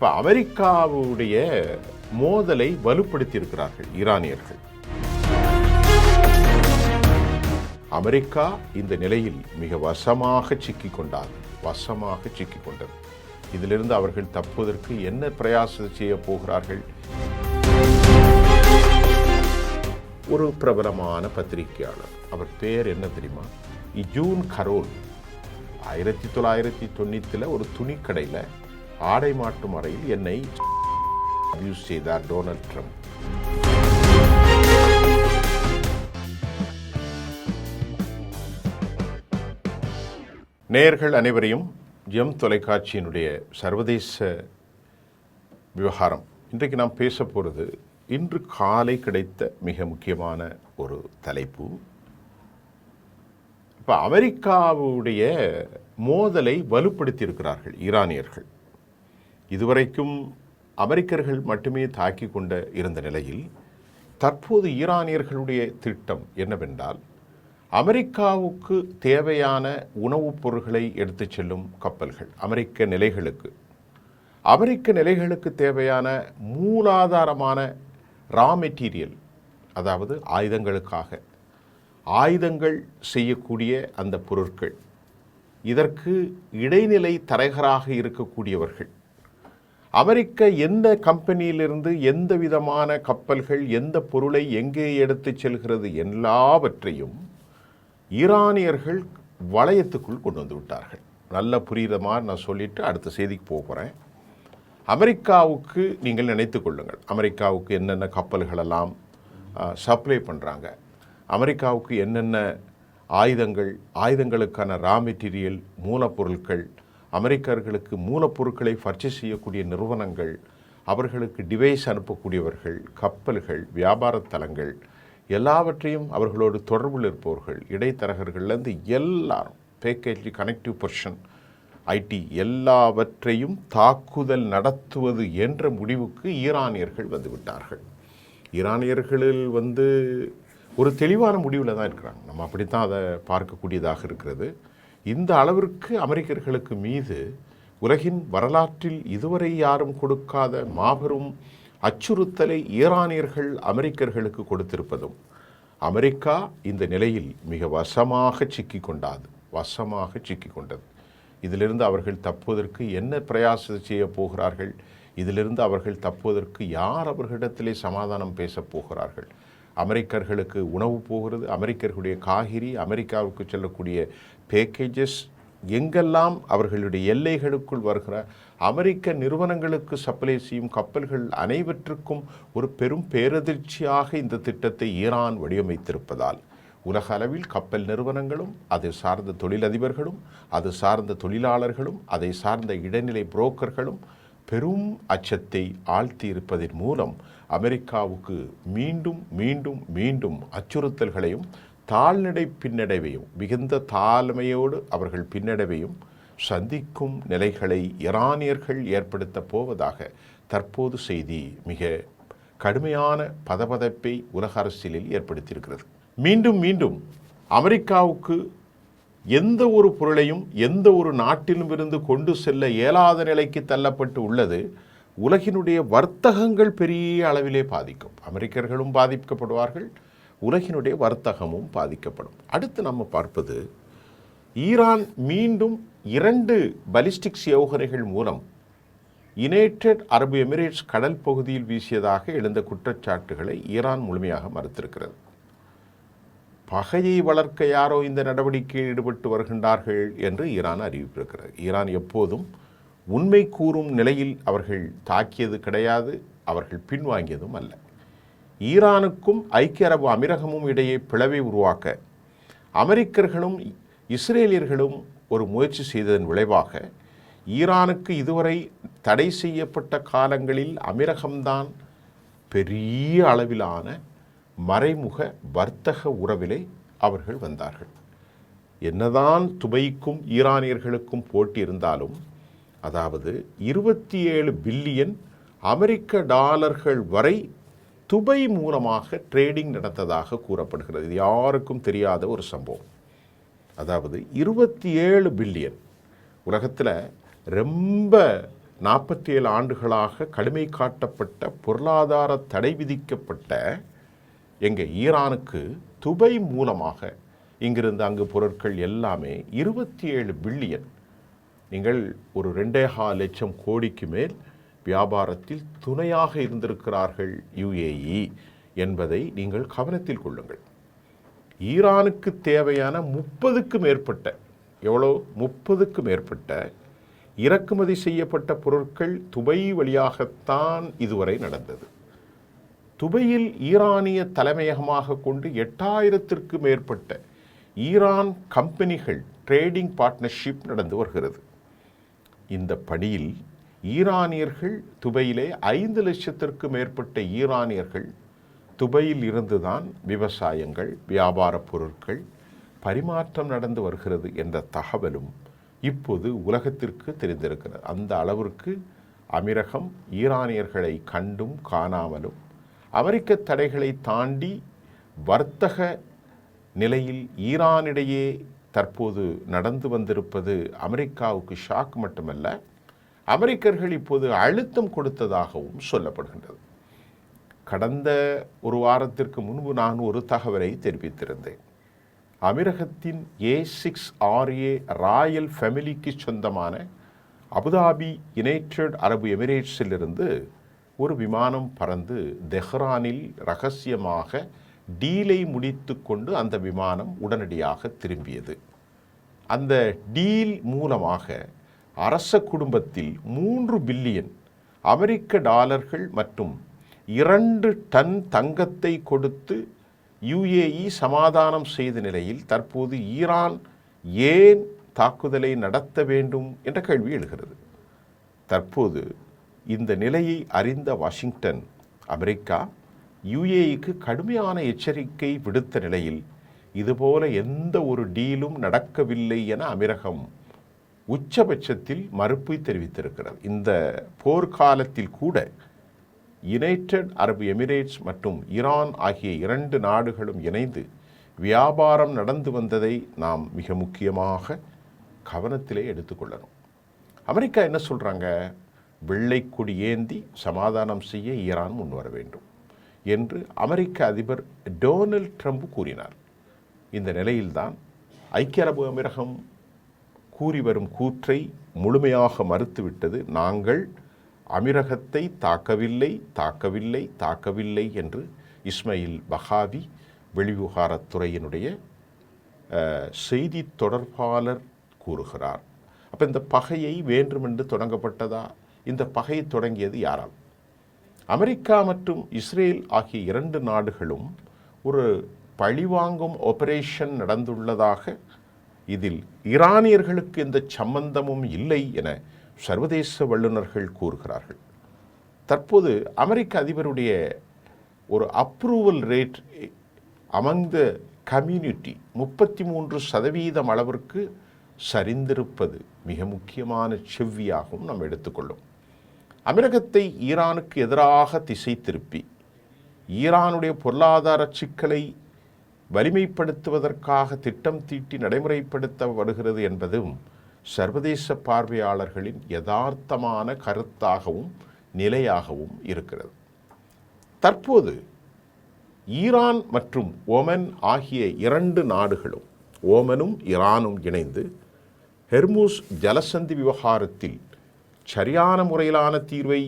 இப்போ அமெரிக்காவுடைய மோதலை வலுப்படுத்தி இருக்கிறார்கள் ஈரானியர்கள். அமெரிக்கா இந்த நிலையில் மிக வசமாக சிக்கிக்கொண்டது. இதிலிருந்து அவர்கள் தப்புவதற்கு என்ன பிரயாசம் செய்ய போகிறார்கள்? ஒரு பிரபலமான பத்திரிகையாளர், அவர் பேர் என்ன தெரியுமா? June Carol. 1990 ஒரு துணிக்கடையில் ஆடை மாட்டும் அறையில் என்னை அபியூஸ் செய்தார் டொனால்ட் ட்ரம்ப். நேயர்கள் அனைவரையும் எம் தொலைக்காட்சியினுடைய சர்வதேச விவகாரம். இன்றைக்கு நாம் பேச போகிறது இன்று காலை கிடைத்த மிக முக்கியமான ஒரு தலைப்பு. இப்போ அமெரிக்காவுடைய மோதலை வலுப்படுத்தி இருக்கிறார்கள் ஈரானியர்கள். இதுவரைக்கும் அமெரிக்கர்கள் மட்டுமே தாக்கி கொண்டு இருந்த நிலையில் தற்போது ஈரானியர்களுடைய திட்டம் என்னவென்றால், அமெரிக்காவுக்கு தேவையான உணவுப் பொருட்களை எடுத்துச் செல்லும் கப்பல்கள், அமெரிக்க நிலைகளுக்கு தேவையான மூலாதாரமான ரா மெட்டீரியல், அதாவது ஆயுதங்கள் செய்யக்கூடிய அந்த பொருட்கள், இதற்கு இடைநிலை தரகராக இருக்கக்கூடியவர்கள், அமெரிக்க எந்த கம்பெனியிலிருந்து எந்த விதமான கப்பல்கள் எந்த பொருளை எங்கே எடுத்துச் செல்கிறது எல்லாவற்றையும் ஈரானியர்கள் வளையத்துக்குள் கொண்டு வந்து விட்டார்கள். நல்ல புரிகிற மாதிரி நான் சொல்லிவிட்டு அடுத்த செய்திக்கு போகிறேன். அமெரிக்காவுக்கு நீங்கள் நினைத்து கொள்ளுங்கள், அமெரிக்காவுக்கு என்னென்ன கப்பல்களெல்லாம் சப்ளை பண்ணுறாங்க, அமெரிக்காவுக்கு என்னென்ன ஆயுதங்களுக்கான ரா மெட்டீரியல் மூலப்பொருட்கள், அமெரிக்கர்களுக்கு மூலப்பொருட்களை பர்ச்சேஸ் செய்யக்கூடிய நிறுவனங்கள், அவர்களுக்கு டிவைஸ் அனுப்பக்கூடியவர்கள், கப்பல்கள், வியாபார தலங்கள் எல்லாவற்றையும் அவர்களோடு தொடர்பில் இருப்பவர்கள், இடைத்தரகர்கள்லேருந்து எல்லாரும், பேக்கேஜ், கனெக்டிவ் பர்சன், ஐடி எல்லாவற்றையும் தாக்குதல் நடத்துவது என்ற முடிவுக்கு ஈரானியர்கள் வந்துவிட்டார்கள். ஈரானியர்களில் ஒரு தெளிவான முடிவில் தான் இருக்கிறாங்க. நம்ம அப்படித்தான் அதை பார்க்கக்கூடியதாக இருக்கிறது. இந்த அளவிற்கு அமெரிக்கர்களுக்கு மீது உலகின் வரலாற்றில் இதுவரை யாரும் கொடுக்காத மாபெரும் அச்சுறுத்தலை ஈரானியர்கள் அமெரிக்கர்களுக்கு கொடுத்திருப்பதும், அமெரிக்கா இந்த நிலையில் மிக வசமாக சிக்கிக்கொண்டது. இதிலிருந்து அவர்கள் தப்புவதற்கு என்ன பிரயாசம் செய்ய போகிறார்கள்? இதிலிருந்து அவர்கள் தப்புவதற்கு யார் அவர்களிடத்திலே சமாதானம் பேசப் போகிறார்கள்? அமெரிக்கர்களுக்கு உணவு போகிறது, அமெரிக்கர்களுடைய காய்கறி, அமெரிக்காவுக்கு செல்லக்கூடிய பேக்கேஜஸ், எங்கெல்லாம் அவர்களுடைய எல்லைகளுக்குள் வருகிற அமெரிக்க நிறுவனங்களுக்கு சப்ளை செய்யும் கப்பல்கள் அனைவற்றுக்கும் ஒரு பெரும் பேரதிர்ச்சியாக இந்த திட்டத்தை ஈரான் வடிவமைத்திருப்பதால் உலக அளவில் கப்பல் நிறுவனங்களும், அதை சார்ந்த தொழிலதிபர்களும், அது சார்ந்த தொழிலாளர்களும், அதை சார்ந்த இடைநிலை புரோக்கர்களும் பெரும் அச்சத்தை ஆழ்த்தி இருப்பதன் மூலம் அமெரிக்காவுக்கு மீண்டும் அச்சுறுத்தல்களையும் பின்னடைவையும் மிகுந்த தாழ்மையோடு அவர்கள் பின்னடைவையும் சந்திக்கும் நிலைகளை ஈரானியர்கள் ஏற்படுத்த போவதாக தற்போது செய்தி மிக கடுமையான பதபதப்பை உலக அரசியலில் ஏற்படுத்தியிருக்கிறது. மீண்டும் அமெரிக்காவுக்கு எந்த ஒரு பொருளையும் எந்த ஒரு நாட்டிலும் இருந்து கொண்டு செல்ல இயலாத நிலைக்கு தள்ளப்பட்டு உள்ளது. உலகினுடைய வர்த்தகங்கள் பெரிய அளவிலே பாதிக்கும். அமெரிக்கர்களும் பாதிக்கப்படுவார்கள், உலகினுடைய வர்த்தகமும் பாதிக்கப்படும். அடுத்து நம்ம பார்ப்பது, ஈரான் மீண்டும் 2 பலிஸ்டிக்ஸ் ஏவுகணைகள் மூலம் யுனைடெட் அரபு எமிரேட்ஸ் கடல் பகுதியில் வீசியதாக எழுந்த குற்றச்சாட்டுகளை ஈரான் முழுமையாக மறுத்திருக்கிறது. பகையை வளர்க்க யாரோ இந்த நடவடிக்கையில் ஈடுபட்டு வருகின்றார்கள் என்று ஈரான் அறிவிப்பிருக்கிறது. ஈரான் எப்போதும் உண்மை கூறும் நிலையில் அவர்கள் தாக்கியது கிடையாது, அவர்கள் பின்வாங்கியதும் அல்ல. ஈரானுக்கும் ஐக்கிய அரபு அமீரகமும் இடையே பிளவை உருவாக்க அமெரிக்கர்களும் இஸ்ரேலியர்களும் ஒரு முயற்சி செய்ததன் விளைவாக ஈரானுக்கு இதுவரை தடை செய்யப்பட்ட காலங்களில் அமீரகம்தான் பெரிய அளவிலான மறைமுக வர்த்தக உறவிலே அவர்கள் வந்தார்கள். என்னதான் துபைக்கும் ஈரானியர்களுக்கும் போட்டி இருந்தாலும், அதாவது 27 பில்லியன் அமெரிக்க டாலர்கள் வரை துபை மூலமாக ட்ரேடிங் நடந்ததாக கூறப்படுகிறது. இது யாருக்கும் தெரியாத ஒரு சம்பவம். அதாவது 27 பில்லியன், உலகத்தில் ரொம்ப 47 ஆண்டுகளாக கடுமை காட்டப்பட்ட பொருளாதார தடை விதிக்கப்பட்ட எங்கள் ஈரானுக்கு துபை மூலமாக இங்கிருந்து அங்கு பொருட்கள் எல்லாமே 27 பில்லியன், நீங்கள் ஒரு 2.25 லட்சம் கோடிக்கு மேல் வியாபாரத்தில் துணையாக இருந்திருக்கிறார்கள் UAE என்பதை நீங்கள் கவனத்தில் கொள்ளுங்கள். ஈரானுக்கு தேவையான 30க்கு மேற்பட்ட, எவ்வளோ 30க்கு மேற்பட்ட இறக்குமதி செய்யப்பட்ட பொருட்கள் துபை வழியாகத்தான் இதுவரை நடந்தது. துபையில் ஈரானிய தலைமையகமாக கொண்டு 8000த்திற்கு மேற்பட்ட ஈரான் கம்பெனிகள் ட்ரேடிங் பார்ட்னர்ஷிப் நடந்து வருகிறது. இந்த பணியில் ஈரானியர்கள் துபையிலே 5 லட்சத்திற்கு மேற்பட்ட ஈரானியர்கள் துபையில் இருந்துதான் விவசாயங்கள், வியாபார பொருட்கள் பரிமாற்றம் நடந்து வருகிறது என்ற தகவலும் இப்போது உலகத்திற்கு தெரிந்திருக்கிறது. அந்த அளவிற்கு அமீரகம் ஈரானியர்களை கண்டும் காணாமலும் அமெரிக்க தடைகளை தாண்டி வர்த்தக நிலையில் ஈரானிடையே தற்போது நடந்து வந்திருப்பது அமெரிக்காவுக்கு ஷாக் மட்டுமல்ல, அமெரிக்கர்கள் இப்போது அழுத்தம் கொடுத்ததாகவும் சொல்லப்படுகின்றது. கடந்த ஒரு வாரத்திற்கு முன்பு நான் ஒரு தகவலை தெரிவித்திருந்தேன். அமீரகத்தின் A6RA ராயல் ஃபேமிலிக்கு சொந்தமான அபுதாபி யுனைடெட் அரபு எமிரேட்ஸிலிருந்து ஒரு விமானம் பறந்து தெஹ்ரானில் ரகசியமாக டீலை முடித்து கொண்டு அந்த விமானம் உடனடியாக திரும்பியது. அந்த டீல் மூலமாக அரச குடும்பத்தில் 3 பில்லியன் அமெரிக்க டாலர்கள் மற்றும் 2 டன் தங்கத்தை கொடுத்து UAE சமாதானம் செய்த நிலையில் தற்போது ஈரான் ஏன் தாக்குதலை நடத்த வேண்டும் என்ற கேள்வி எழுகிறது. தற்போது இந்த நிலையை அறிந்த வாஷிங்டன், அமெரிக்கா UAEக்கு கடுமையான எச்சரிக்கை விடுத்த நிலையில் இதுபோல எந்த ஒரு டீலும் நடக்கவில்லை என அமீரகம் உச்சபட்சத்தில் மறுப்பை தெரிவித்திருக்கிறது. இந்த போர்க்காலத்தில் கூட யுனைடெட் அரபு எமிரேட்ஸ் மற்றும் ஈரான் ஆகிய 2 நாடுகளும் இணைந்து வியாபாரம் நடந்து வந்ததை நாம் மிக முக்கியமாக கவனத்திலே எடுத்துக்கொள்ளணும். அமெரிக்கா என்ன சொல்கிறாங்க? வெள்ளைக்கொடி ஏந்தி சமாதானம் செய்ய ஈரான் முன்வர வேண்டும் என்று அமெரிக்க அதிபர் டொனால்ட் ட்ரம்ப் கூறினார். இந்த நிலையில்தான் ஐக்கிய அரபு அமீரகம் கூறி வரும் கூற்றை முழுமையாக மறுத்துவிட்டது. நாங்கள் அமீரகத்தை தாக்கவில்லை என்று இஸ்மாயில் பகாவி வெளிவிவகாரத்துறையினுடைய செய்தி தொடர்பாளர் கூறுகிறார். அப்போ இந்த பகையை வேண்டுமென்று தொடங்கப்பட்டதா? இந்த பகை தொடங்கியது யாரால்? அமெரிக்கா மற்றும் இஸ்ரேல் ஆகிய 2 நாடுகளும் ஒரு பழிவாங்கும் ஆபரேஷன் நடந்துள்ளதாக, இதில் ஈரானியர்களுக்கு எந்த சம்பந்தமும் இல்லை என சர்வதேச வல்லுநர்கள் கூறுகிறார்கள். தற்போது அமெரிக்க அதிபருடைய ஒரு approval rate among the community 33% அளவிற்கு சரிந்திருப்பது மிக முக்கியமான செவ்வியாகவும் நாம் எடுத்துக்கொள்ளும். அமெரிக்கத்தை ஈரானுக்கு எதிராக திசை திருப்பி ஈரானுடைய பொருளாதார சிக்கலை வலிமைப்படுத்துவதற்காக திட்டம் தீட்டி நடைமுறைப்படுத்தப்படுகிறது என்பதும் சர்வதேச பார்வையாளர்களின் யதார்த்தமான கருத்தாகவும் நிலையாகவும் இருக்கிறது. தற்போது ஈரான் மற்றும் ஓமன் ஆகிய 2 நாடுகளும், ஓமனும் ஈரானும் இணைந்து ஹெர்முஸ் ஜலசந்தி விவகாரத்தில் சரியான முறையிலான தீர்வை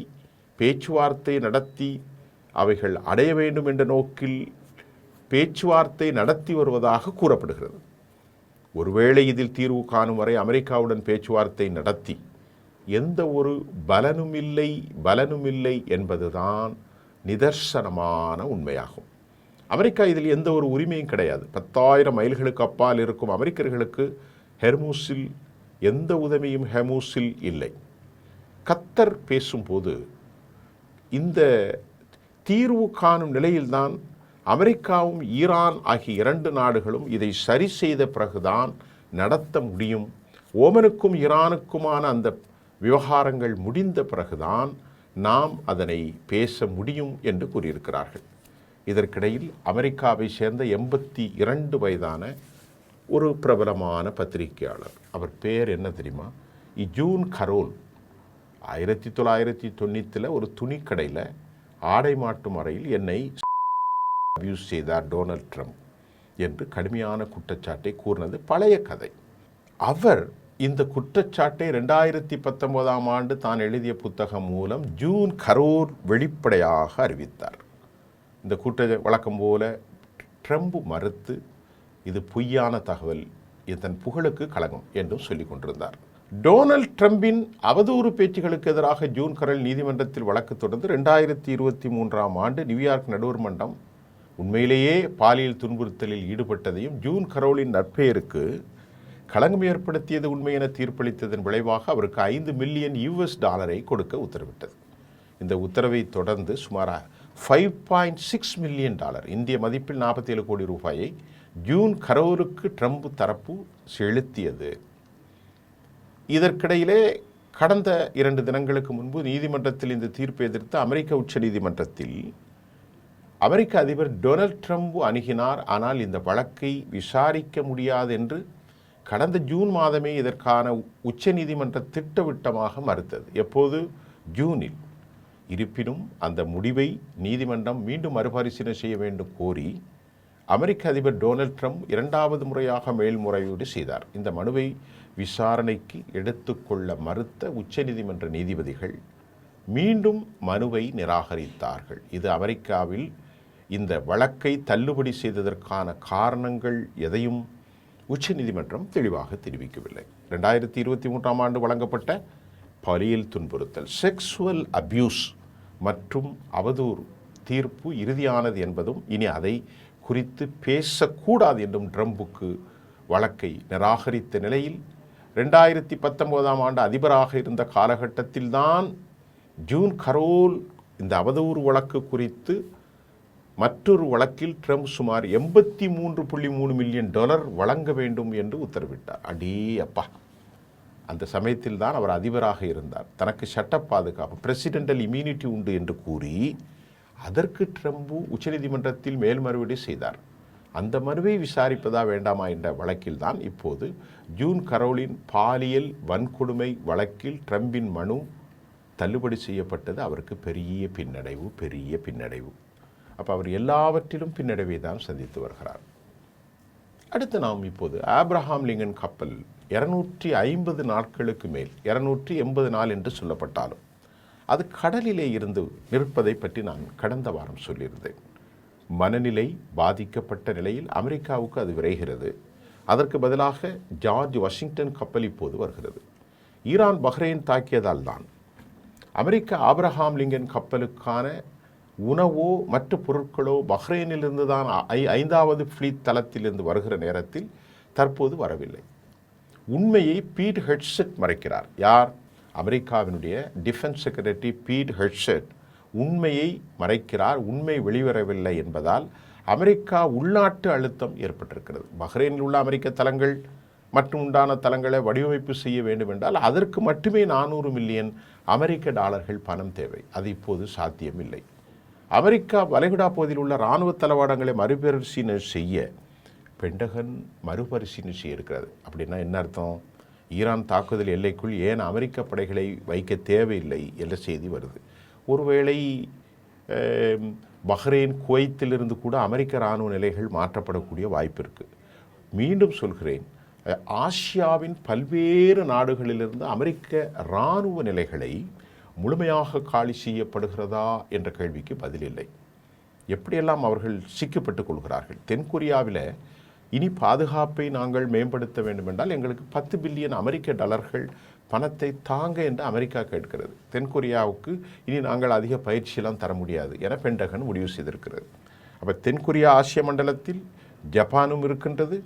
பேச்சுவார்த்தை நடத்தி அவைகள் அடைய வேண்டும் என்ற நோக்கில் பேச்சுவார்த்தை நடத்தி வருவதாக கூறப்படுகிறது. ஒருவேளை இதில் தீர்வு காணும் வரை அமெரிக்காவுடன் பேச்சுவார்த்தை நடத்தி எந்த ஒரு பலனுமில்லை என்பதுதான் நிதர்சனமான உண்மையாகும். அமெரிக்கா இதில் எந்த ஒரு உரிமையும் கிடையாது. 10,000 மைல்களுக்கு அப்பால் இருக்கும் அமெரிக்கர்களுக்கு ஹெர்முஸில் எந்த உதவியும் ஹெர்முஸில் இல்லை. கத்தர் பேசும்போது இந்த தீர்வு காணும் நிலையில்தான் அமெரிக்காவும் ஈரான் ஆகிய 2 நாடுகளும் இதை சரி செய்த பிறகுதான் நடத்த முடியும். ஓமனுக்கும் ஈரானுக்குமான அந்த விவகாரங்கள் முடிந்த பிறகுதான் நாம் அதனை பேச முடியும் என்று கூறியிருக்கிறார்கள். இதற்கிடையில் அமெரிக்காவை சேர்ந்த 82 வயதான ஒரு பிரபலமான பத்திரிகையாளர், அவர் பேர் என்ன தெரியுமா? June Carol. 1990 ஒரு துணிக்கடையில் ஆடை மாட்டும் அறையில் என்னை அபியூஸ் செய்தார் டொனால்ட் ட்ரம்ப் என்று கடுமையான குற்றச்சாட்டை கூறினது பழைய கதை. அவர் இந்த குற்றச்சாட்டை 2019 தான் எழுதிய புத்தகம் மூலம் ஜூன் கரோல் வெளிப்படையாக அறிவித்தார். இந்த வழக்கம் போல ட்ரம்ப் மறுத்து இது பொய்யான தகவல், இதன் புகழுக்கு களங்கம் என்றும் சொல்லிக் கொண்டிருந்தார். டொனால்ட் ட்ரம்பின் அவதூறு பேச்சுகளுக்கு எதிராக ஜூன் கரோல் நீதிமன்றத்தில் வழக்கு தொடர்ந்து 2023 நியூயார்க் நடுவர் மன்றம் உண்மையிலேயே பாலியல் துன்புறுத்தலில் ஈடுபட்டதையும் ஜூன் கரோலின் நற்பெயருக்கு களங்கம் ஏற்படுத்தியது உண்மை என தீர்ப்பளித்ததன் விளைவாக அவருக்கு $5 மில்லியன் கொடுக்க உத்தரவிட்டது. இந்த உத்தரவை தொடர்ந்து சுமார் $5.6 மில்லியன் இந்திய மதிப்பில் 47 கோடி ரூபாயை ஜூன் கரோலுக்கு ட்ரம்ப் தரப்பு செலுத்தியது. இதற்கிடையிலே கடந்த 2 தினங்களுக்கு முன்பு நீதிமன்றத்தில் இந்த தீர்ப்பை எதிர்த்து அமெரிக்க உச்ச நீதிமன்றத்தில் அமெரிக்க அதிபர் டொனால்ட் ட்ரம்ப் அணுகினார். ஆனால் இந்த வழக்கை விசாரிக்க முடியாது என்று கடந்த ஜூன் மாதமே இதற்கான உச்ச நீதிமன்றம் திட்டவட்டமாக மறுத்தது. எப்போது? ஜூனில். இருப்பினும் அந்த முடிவை நீதிமன்றம் மீண்டும் மறுபரிசீலனை செய்ய வேண்டும் கோரி அமெரிக்க அதிபர் டொனால்ட் ட்ரம்ப் 2வது முறையாக மேல்முறையீடு செய்தார். இந்த மனுவை விசாரணைக்கு எடுத்துக்கொள்ள மறுத்த உச்சநீதிமன்ற நீதிபதிகள் மீண்டும் மனுவை நிராகரித்தார்கள். இது அமெரிக்காவில் இந்த வழக்கை தள்ளுபடி செய்ததற்கான காரணங்கள் எதையும் உச்சநீதிமன்றம் தெளிவாக தெரிவிக்கவில்லை. 2023 வழங்கப்பட்ட பாலியல் துன்புறுத்தல் செக்ஸுவல் அபியூஸ் மற்றும் அவதூறு தீர்ப்பு இறுதியானது என்பதும் இனி அதை குறித்து பேசக்கூடாது என்றும் ட்ரம்புக்கு வழக்கை நிராகரித்த நிலையில் 2019 அதிபராக இருந்த காலகட்டத்தில்தான் ஜூன் கரோல் இந்த அவதூறு வழக்கு குறித்து மற்றொரு வழக்கில் ட்ரம்ப் சுமார் $83.3 மில்லியன் வழங்க வேண்டும் என்று உத்தரவிட்டார். அடே அப்பா! அந்த சமயத்தில் தான் அவர் அதிபராக இருந்தார். தனக்கு சட்ட பாதுகாப்பு பிரசிடென்டல் இம்யூனிட்டி உண்டு என்று கூறி அதற்கு ட்ரம்ப் உச்சநீதிமன்றத்தில் மேல்முறையீடு செய்தார். அந்த மனுவை விசாரிப்பதா வேண்டாமா என்ற வழக்கில் தான் இப்போது ஜூன் கரோலின் பாலியல் வன்கொடுமை வழக்கில் ட்ரம்பின் மனு தள்ளுபடி செய்யப்பட்டது. அவருக்கு பெரிய பின்னடைவு. அப்போ அவர் எல்லாவற்றிலும் பின்னடைவை தான் சந்தித்து வருகிறார். அடுத்து நாம் இப்போது ஆப்ரஹாம் லிங்கன் கப்பல் 250 நாட்களுக்கு மேல் 280 நாள் என்று சொல்லப்பட்டாலும் அது கடலிலே இருந்து நிற்பதை பற்றி நான் கடந்த வாரம் சொல்லியிருந்தேன். மனநிலை பாதிக்கப்பட்ட நிலையில் அமெரிக்காவுக்கு அது விரைகிறது. அதற்கு பதிலாக ஜார்ஜ் வாஷிங்டன் கப்பல் இப்போது வருகிறது. ஈரான் பஹ்ரைன் தாக்கியதால் தான் அமெரிக்க ஆப்ரஹாம் லிங்கன் கப்பலுக்கான உணவோ மற்ற பொருட்களோ பஹ்ரைனிலிருந்து தான் 5வது ஃப்ளீட் தளத்திலிருந்து வருகிற நேரத்தில் தற்போது வரவில்லை. உண்மையை பீட் ஹெட்செட் மறைக்கிறார். யார்? அமெரிக்காவினுடைய டிஃபென்ஸ் செக்ரட்டரி பீட் ஹெட்செட் உண்மையை மறைக்கிறார். உண்மை வெளிவரவில்லை என்பதால் அமெரிக்கா உள்நாட்டு அழுத்தம் ஏற்பட்டிருக்கிறது. பஹ்ரைனில் உள்ள அமெரிக்க தளங்கள் மற்றும் உண்டான தளங்களை வடிவமைப்பு செய்ய வேண்டும் என்றால் அதற்கு மட்டுமே $400 மில்லியன் பணம் தேவை. அது இப்போது சாத்தியமில்லை. அமெரிக்கா வளைகுடா பகுதியில் உள்ள இராணுவ தளவாடங்களை மறுபரிசீலனை செய்ய பென்டகன் மறுபரிசீலனை செய்ய இருக்கிறது. அப்படின்னா என்ன அர்த்தம்? ஈரான் தாக்குதல் எல்லைக்குள் ஏன் அமெரிக்க படைகளை வைக்க தேவையில்லை என்ற செய்தி வருது. ஒருவேளை பஹ்ரைன் குவைத்திலிருந்து கூட அமெரிக்க இராணுவ நிலைகள் மாற்றப்படக்கூடிய வாய்ப்பு இருக்குது. மீண்டும் சொல்கிறேன், ஆசியாவின் பல்வேறு நாடுகளிலிருந்து அமெரிக்க இராணுவ நிலைகளை முழுமையாக காலி செய்யப்படுகிறதா என்ற கேள்விக்கு பதிலில்லை. எப்படியெல்லாம் அவர்கள் சிக்கப்பட்டுக் கொள்கிறார்கள். தென்கொரியாவில் இனி பாதுகாப்பை நாங்கள் மேம்படுத்த வேண்டும் என்றால் எங்களுக்கு $10 பில்லியன் பணத்தை தாங்க என்று அமெரிக்கா கேட்கிறது. தென்கொரியாவுக்கு இனி நாங்கள் அதிக பயிற்சியெல்லாம் தர முடியாது என பென்டகன் முடிவு செய்திருக்கிறது. அப்போ தென்கொரியா ஆசிய மண்டலத்தில் ஜப்பானும் இருக்கின்றது.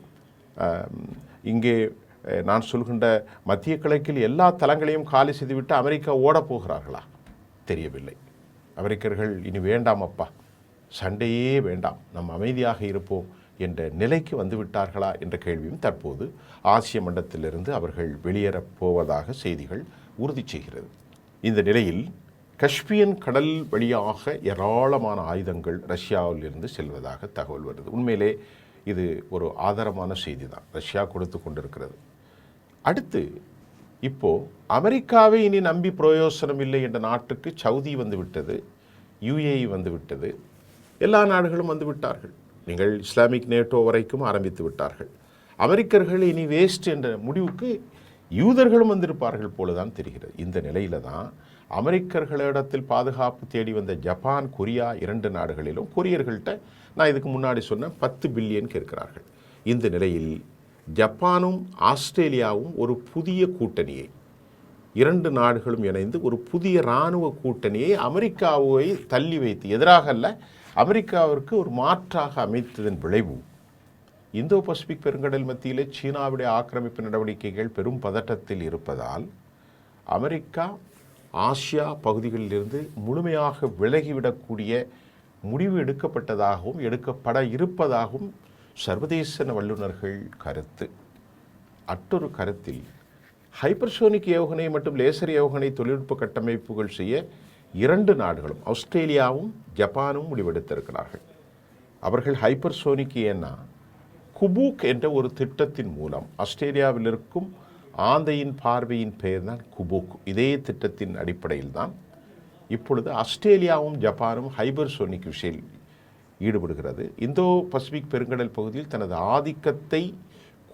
இங்கே நான் சொல்கின்ற மத்திய கிழக்கில் எல்லா தளங்களையும் காலி செய்துவிட்டு அமெரிக்கா ஓடப் போகிறார்களா? தெரியவில்லை. அமெரிக்கர்கள் இனி வேண்டாம் அப்பா, சண்டையே வேண்டாம், நம் அமைதியாக இருப்போம் என்ற நிலைக்கு வந்துவிட்டார்களா என்ற கேள்வியும் தற்போது ஆசிய மண்டலத்திலிருந்து அவர்கள் வெளியேறப் போவதாக செய்திகள் உறுதி செய்கிறது. இந்த நிலையில் கஸ்பியன் கடல் வழியாக ஏராளமான ஆயுதங்கள் ரஷ்யாவிலிருந்து செல்வதாக தகவல் வருது. உண்மையிலே இது ஒரு ஆதாரமான செய்தி தான். ரஷ்யா கொடுத்து கொண்டிருக்கிறது. அடுத்து இப்போது அமெரிக்காவை இனி நம்பி பிரயோசனம் இல்லை என்ற நாட்டுக்கு சவுதி வந்து விட்டது, யுஏஇ வந்து விட்டது, எல்லா நாடுகளும் வந்து விட்டார்கள். நீங்கள் இஸ்லாமிக் நேட்டோ வரைக்கும் ஆரம்பித்து விட்டார்கள். அமெரிக்கர்கள் இனி வேஸ்ட் என்ற முடிவுக்கு யூதர்களும் வந்திருப்பார்கள் போலதான் தெரிகிறது. இந்த நிலையில தான் அமெரிக்கர்களிடத்தில் பாதுகாப்பு தேடி வந்த ஜப்பான், கொரியா 2 நாடுகளிலும் கொரியர்கள்ட்ட நான் இதுக்கு முன்னாடி சொன்ன 10 பில்லியன் கேட்கிறார்கள். இந்த நிலையில் ஜப்பானும் ஆஸ்திரேலியாவும் ஒரு புதிய கூட்டணியை, 2 நாடுகளும் இணைந்து ஒரு புதிய இராணுவ கூட்டணியை அமெரிக்காவை தள்ளி வைத்து, எதிராக அல்ல, அமெரிக்காவிற்கு ஒரு மாற்றாக அமைத்ததன் விளைவு இந்தோ பசிபிக் பெருங்கடல் மத்தியிலே சீனாவுடைய ஆக்கிரமிப்பு நடவடிக்கைகள் பெரும் பதட்டத்தில் இருப்பதால் அமெரிக்கா ஆசியா பகுதிகளிலிருந்து முழுமையாக விலகிவிடக்கூடிய முடிவு எடுக்கப்பட்டதாகவும் எடுக்கப்பட இருப்பதாகவும் சர்வதேச வல்லுநர்கள் கருத்து. மற்றொரு கருத்தில் ஹைப்பர்சோனிக் ஏவுகணை மற்றும் லேசர் ஏவுகணை தொழில்நுட்ப கட்டமைப்புகள் செய்ய 2 நாடுகளும் ஆஸ்திரேலியாவும் ஜப்பானும் முடிவெடுத்திருக்கிறார்கள். அவர்கள் ஹைப்பர்சோனிக் ஏன்னா குபூக் என்ற ஒரு திட்டத்தின் மூலம் ஆஸ்திரேலியாவில் இருக்கும் ஆந்தையின் பார்வையின் பெயர் தான் குபூக். இதே திட்டத்தின் அடிப்படையில் தான் இப்பொழுது ஆஸ்திரேலியாவும் ஜப்பானும் ஹைப்பர்சோனிக் விஷயில் ஈடுபடுகிறது. இந்தோ பசிபிக் பெருங்கடல் பகுதியில் தனது ஆதிக்கத்தை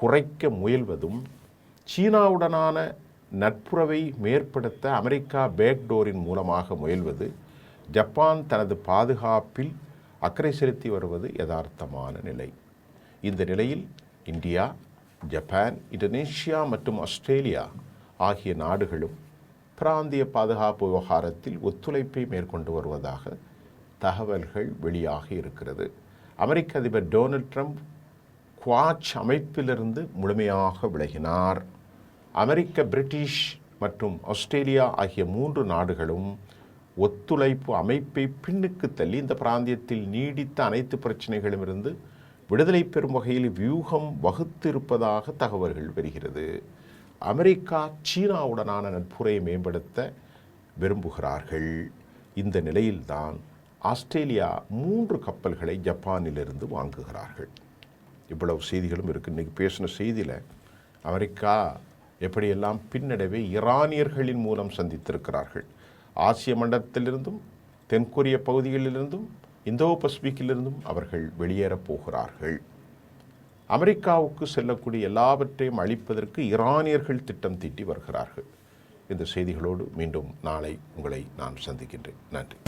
குறைக்க முயல்வதும், சீனாவுடனான நட்புறவை மேற்படுத்த அமெரிக்கா பேக்டோரின் மூலமாக முயல்வது, ஜப்பான் தனது பாதுகாப்பில் அக்கறை செலுத்தி வருவது யதார்த்தமான நிலை. இந்த நிலையில் இந்தியா, ஜப்பான், இந்தோனேஷியா மற்றும் ஆஸ்திரேலியா ஆகிய நாடுகளும் பிராந்திய பாதுகாப்பு விவகாரத்தில் ஒத்துழைப்பை மேற்கொண்டு வருவதாக தகவல்கள் வெளியாகி இருக்கிறது. அமெரிக்க அதிபர் டொனால்ட் ட்ரம்ப் குவாட் அமைப்பிலிருந்து முழுமையாக விலகினார். அமெரிக்க, பிரிட்டிஷ் மற்றும் ஆஸ்திரேலியா ஆகிய 3 நாடுகளும் ஒத்துழைப்பு அமைப்பை பின்னுக்கு தள்ளி இந்த பிராந்தியத்தில் நீடித்த அனைத்து பிரச்சனைகளிலிருந்து விடுதலை பெறும் வகையில் வியூகம் வகுத்திருப்பதாக தகவல்கள் வருகிறது. அமெரிக்கா சீனாவுடனான நட்புறவை மேம்படுத்த விரும்புகிறார்கள். இந்த நிலையில்தான் ஆஸ்திரேலியா 3 கப்பல்களை ஜப்பானிலிருந்து வாங்குகிறார்கள். இவ்வளவு செய்திகளும் இருக்குது. இன்றைக்கி பேசின செய்தியில் அமெரிக்கா எப்படியெல்லாம் பின்னடைவை ஈரானியர்களின் மூலம் சந்தித்திருக்கிறார்கள். ஆசிய மண்டலத்திலிருந்தும் தென்கொரிய பகுதிகளிலிருந்தும் இந்தோ பசிபிக்கிலிருந்தும் அவர்கள் வெளியேறப் போகிறார்கள். அமெரிக்காவுக்கு செல்லக்கூடிய எல்லாவற்றையும் அழிப்பதற்கு ஈரானியர்கள் திட்டம் தீட்டி வருகிறார்கள். இந்த செய்திகளோடு மீண்டும் நாளை உங்களை நான் சந்திக்கின்றேன். நன்றி.